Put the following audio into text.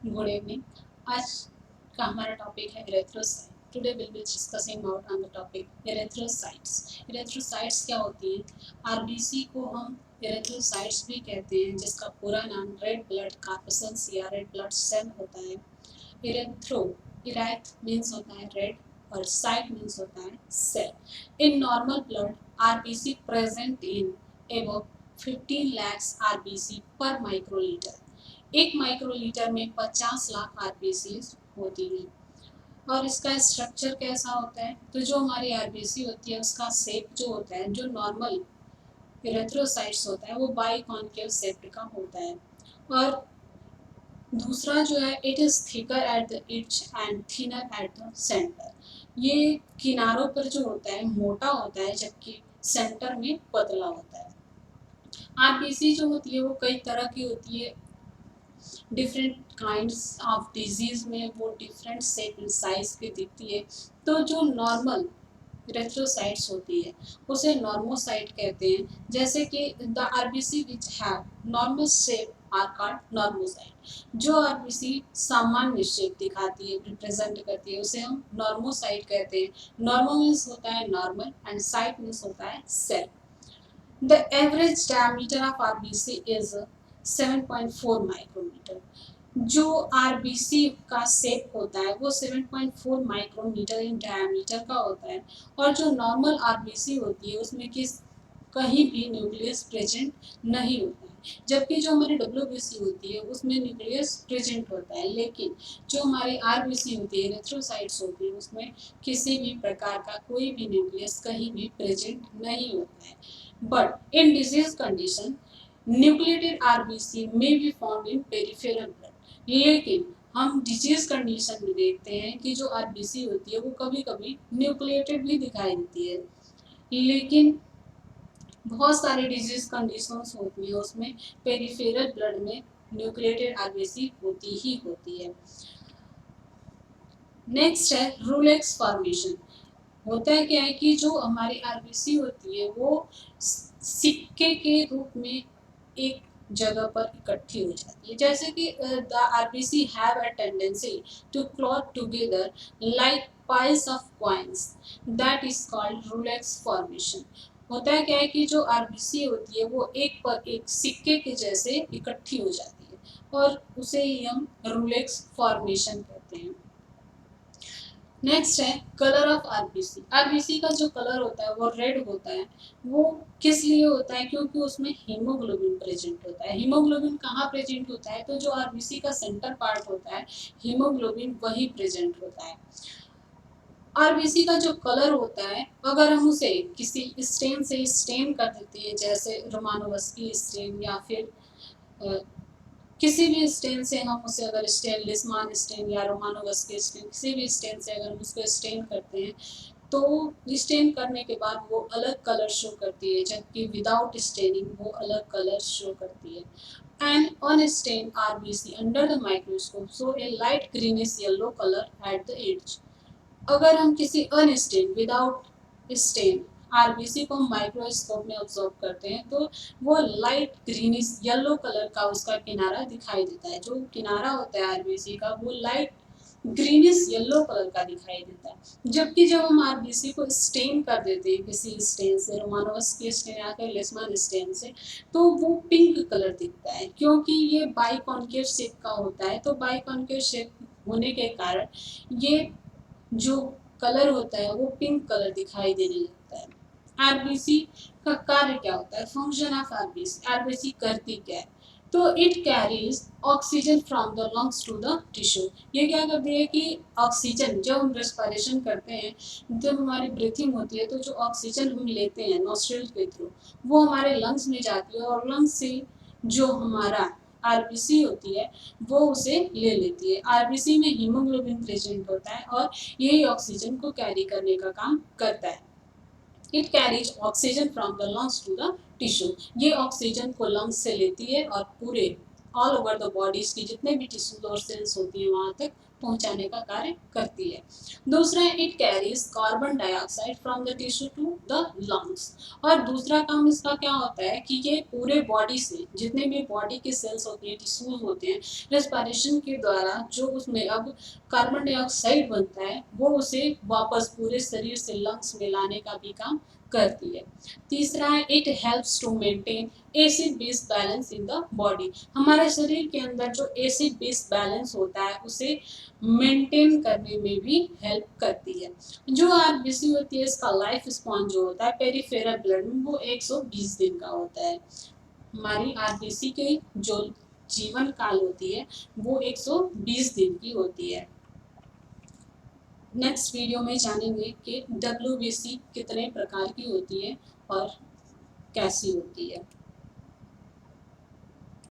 Good evening. आज का हमारा टॉपिक है erythrocyte. Today will be discussing about on the topic erythrocytes. Erythrocytes क्या होती हैं? आरबीसी को हम इरेथ्रोसाइट्स भी कहते हैं, जिसका पूरा नाम रेड ब्लड कार्पसेल्स या रेड ब्लड सेल होता है। इरेथ्रो, इरेथ मीन्स होता है रेड और साइट मीन्स होता है cell. In normal blood RBC present in above 15 lakhs RBC per microlitre. एक माइक्रोलीटर में 50 लाख आरबीसी होती है। और इसका स्ट्रक्चर कैसा होता है? तो जो हमारी आरबीसी होती है उसका शेप जो होता है, जो नॉर्मल इरेथ्रोसाइट्स होता है वो बाइकॉन्केव शेप का होता है। और दूसरा जो है, it is thicker at the edge and thinner at the centre. ये किनारों पर जो होता है मोटा होता है, जबकि सेंटर में पतला होता है। आरबीसी जो होती है वो कई तरह की होती है। डिफरेंट काइंड्स ऑफ डिजीज में वो डिफरेंट शेप एंड साइज की दिखती है। तो जो नॉर्मल इरेथ्रोसाइट्स होती है उसे नॉर्मोसाइट कहते हैं। जैसे कि the RBC which have normal shape are called normocyte. जो आरबीसी सामान्य शेप दिखाती है, रिप्रेजेंट करती है, उसे हम नॉर्मोसाइट कहते हैं। नॉर्मो मीन्स होता है नॉर्मल एंड साइट मीन्स होता है cell. The average diameter of RBC is 7.4 micrometre. जो आरबीसी का शेप होता है वो 7.4 माइक्रोमीटर इन डायमीटर का होता है। और जो नॉर्मल आरबीसी होती है उसमें कहीं भी न्यूक्लियस प्रेजेंट नहीं होता है। जबकि जो हमारी डब्ल्यूबीसी होती है उसमें न्यूक्लियस प्रेजेंट होता है। लेकिन जो हमारी आरबीसी होती है, इरेथ्रोसाइट्स होती है, उसमें किसी भी प्रकार का कोई भी न्यूक्लियस कहीं भी प्रेजेंट नहीं होता है। But in disease condition, nucleated RBC may be found in peripheral blood. लेकिन हम डिजीज कंडीशन में देखते हैं कि जो आरबीसी होती है वो कभी कभी न्यूक्लिएटेड भी दिखाई देती है। लेकिन बहुत सारी डिजीज कंडीशंस होती है उसमें पेरिफेरल ब्लड में न्यूक्लिएटेड आरबीसी होती ही होती है। नेक्स्ट है रूलेक्स फॉर्मेशन। होता है क्या है कि जो हमारी आरबीसी होती है वो सिक्के के रूप में एक जगह पर इकट्ठी हो जाती है। जैसे कि the RBC have a tendency to clot together like piles of coins, that is called rouleaux formation. होता है क्या है कि जो आरबीसी होती है वो एक पर एक सिक्के के जैसे इकट्ठी हो जाती है और उसे ही हम रूलेक्स फॉर्मेशन कहते हैं। नेक्स्ट है कलर ऑफ आरबीसी। आरबीसी का जो कलर होता है वो रेड होता है। वो किस लिए होता है? क्योंकि उसमें हीमोग्लोबिन प्रेजेंट होता है। हीमोग्लोबिन कहाँ प्रेजेंट होता है? तो जो आरबीसी का सेंटर पार्ट होता है हीमोग्लोबिन वही प्रेजेंट होता है। आरबीसी का जो कलर होता है अगर हम उसे किसी स्टेन से स्टेन कर देते हैं, जैसे रोमानोवस्की स्टेन या फिर किसी भी स्टेन से हम उसे अगर स्टेन लिस्मान स्टेन या रोमानोवस्की स्टेन किसी भी स्टेन से अगर हम उसको स्टेन करते हैं तो स्टेन करने के बाद वो अलग कलर शो करती है, जबकि विदाउट स्टेनिंग वो अलग कलर शो करती है। And unstained RBC under the microscope show a light greenish yellow colour at the edge. अगर हम किसी अनस्टेन विदाउट स्टेन आरबीसी को माइक्रोस्कोप में ऑब्जर्व करते हैं तो वो लाइट ग्रीनिश येलो कलर का उसका किनारा दिखाई देता है। जो किनारा होता है आरबीसी का वो लाइट ग्रीनिश येलो कलर का दिखाई देता है। जबकि जब हम आरबीसी को स्टेन कर देते हैं किसी स्टेन से, रोमानोवस्की स्टेन या फिर लेसमान स्टेन से, तो वो पिंक कलर दिखता है। क्योंकि ये बाइकॉन्केव शेप का होता है, तो बाइकॉन्केव शेप होने के कारण ये जो कलर होता है वो पिंक कलर दिखाई देने लगता है। आरबीसी का कार्य क्या होता है? Function of RBC. आरबीसी करती क्या है? तो it carries oxygen from the lungs to the tissue. ये क्या करती है कि ऑक्सीजन, जब हम रेस्पिरेशन करते हैं, जब हमारी ब्रीथिंग होती है, तो जो ऑक्सीजन हम लेते हैं नोस्ट्रिल के थ्रू वो हमारे लंग्स में जाती है और लंग्स से जो हमारा आरबीसी होती है वो उसे ले लेती है। आरबीसी में हीमोग्लोबिन प्रेजेंट होता है और यही ऑक्सीजन को कैरी करने का काम करता है। It carries oxygen from the lungs to the tissue. ये ऑक्सीजन को लंग्स से लेती है और पूरे ऑल ओवर द बॉडीज की जितने भी टिश्यूज और सेल्स होती हैं वहां तक पहुंचाने का कार्य करती है। दूसरा, it carries carbon dioxide from the tissue to the lungs. और दूसरा काम इसका क्या होता है कि ये पूरे बॉडी से, जितने भी बॉडी के सेल्स होते हैं, टिश्यूज होते हैं, रेस्पिरेशन के द्वारा जो उसमें अब कार्बन डाइऑक्साइड बनता है वो उसे वापस पूरे शरीर से लंग्स में लाने का भी काम करती है। तीसरा है, it helps to maintain acid base balance in the body. हमारे शरीर के अंदर जो एसिड बेस बैलेंस होता है उसे मेंटेन करने में भी हेल्प करती है। जो आरबीसी होती है, इसका लाइफ स्पॉन जो होता है पेरिफेरल ब्लड में, वो 120 दिन का होता है। हमारी आरबीसी की जो जीवन काल होती है वो 120 दिन की होती है। नेक्स्ट वीडियो में जानेंगे कि डब्ल्यूबीसी कितने प्रकार की होती है और कैसी होती है।